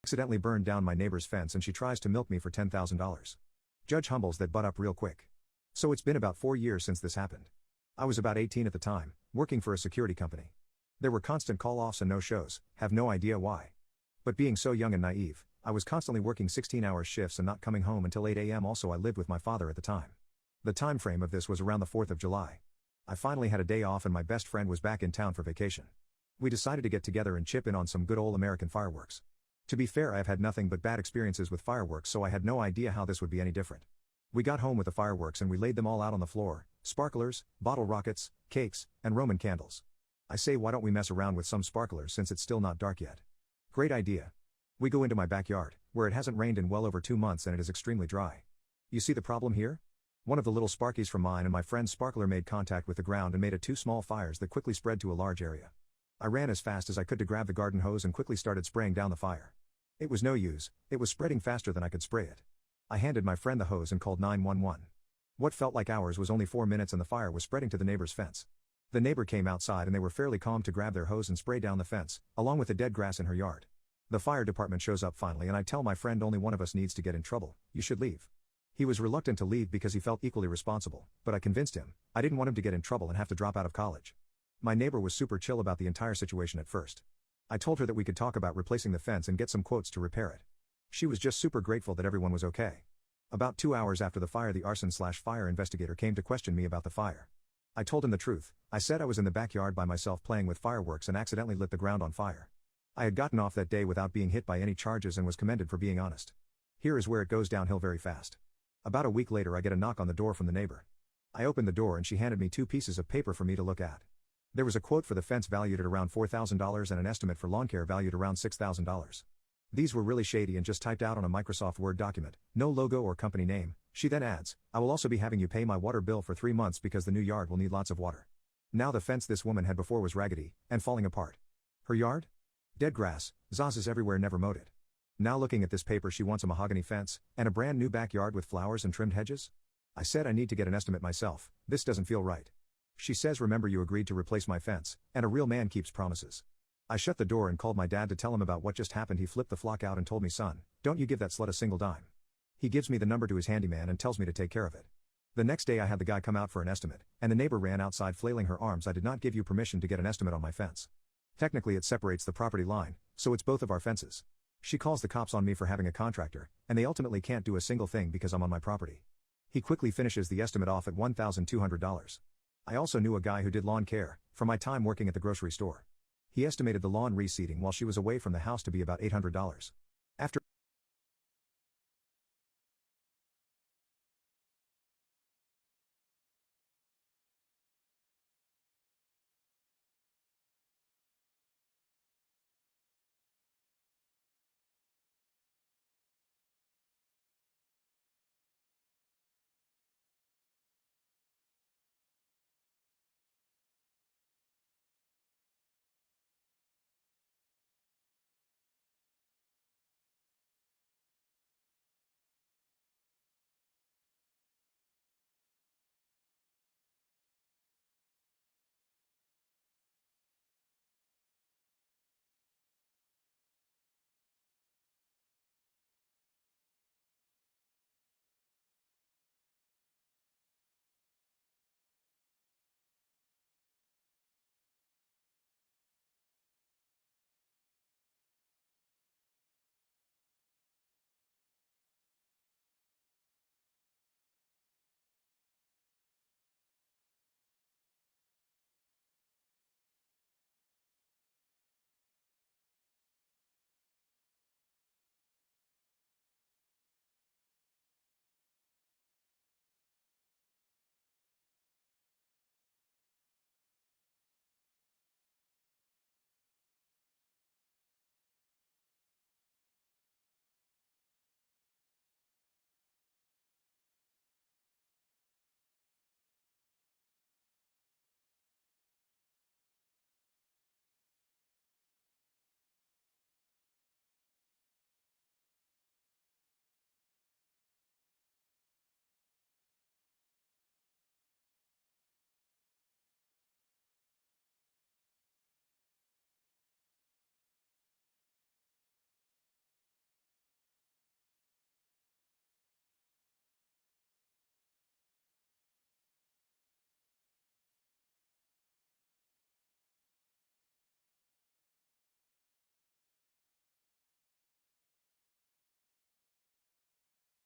Accidentally burned down my neighbor's fence and she tries to milk me for $10,000. Judge humbles that butt up real quick. So it's been about 4 years since this happened. I was about 18 at the time, working for a security company. There were constant call-offs and no-shows, have no idea why. But being so young and naive, I was constantly working 16-hour shifts and not coming home until 8 a.m. Also, I lived with my father at the time. The time frame of this was around the 4th of July. I finally had a day off and my best friend was back in town for vacation. We decided to get together and chip in on some good old American fireworks. To be fair, I have had nothing but bad experiences with fireworks, so I had no idea how this would be any different. We got home with the fireworks and we laid them all out on the floor, sparklers, bottle rockets, cakes, and Roman candles. I say, why don't we mess around with some sparklers since it's still not dark yet? Great idea. We go into my backyard, where it hasn't rained in well over 2 months and it is extremely dry. You see the problem here? One of the little sparkies from mine and my friend's sparkler made contact with the ground and made it 2 small fires that quickly spread to a large area. I ran as fast as I could to grab the garden hose and quickly started spraying down the fire. It was no use, it was spreading faster than I could spray it. I handed my friend the hose and called 911. What felt like hours was only 4 minutes and the fire was spreading to the neighbor's fence. The neighbor came outside and they were fairly calm to grab their hose and spray down the fence, along with the dead grass in her yard. The fire department shows up finally and I tell my friend only one of us needs to get in trouble, you should leave. He was reluctant to leave because he felt equally responsible, but I convinced him. I didn't want him to get in trouble and have to drop out of college. My neighbor was super chill about the entire situation at first. I told her that we could talk about replacing the fence and get some quotes to repair it. She was just super grateful that everyone was okay. About 2 hours after the fire, the arson/fire investigator came to question me about the fire. I told him the truth. I said I was in the backyard by myself playing with fireworks and accidentally lit the ground on fire. I had gotten off that day without being hit by any charges and was commended for being honest. Here is where it goes downhill very fast. About a week later, I get a knock on the door from the neighbor. I opened the door and she handed me 2 pieces of paper for me to look at. There was a quote for the fence valued at around $4,000 and an estimate for lawn care valued around $6,000. These were really shady and just typed out on a Microsoft Word document, no logo or company name. She then adds, I will also be having you pay my water bill for 3 months because the new yard will need lots of water. Now the fence this woman had before was raggedy and falling apart. Her yard? Dead grass, zazas everywhere, never mowed it. Now looking at this paper, she wants a mahogany fence and a brand new backyard with flowers and trimmed hedges? I said I need to get an estimate myself, this doesn't feel right. She says, remember you agreed to replace my fence, and a real man keeps promises. I shut the door and called my dad to tell him about what just happened. He flipped the flock out and told me, son, don't you give that slut a single dime. He gives me the number to his handyman and tells me to take care of it. The next day I had the guy come out for an estimate, and the neighbor ran outside flailing her arms. I did not give you permission to get an estimate on my fence. Technically it separates the property line, so it's both of our fences. She calls the cops on me for having a contractor, and they ultimately can't do a single thing because I'm on my property. He quickly finishes the estimate off at $1,200. I also knew a guy who did lawn care, from my time working at the grocery store. He estimated the lawn reseeding while she was away from the house to be about $800. After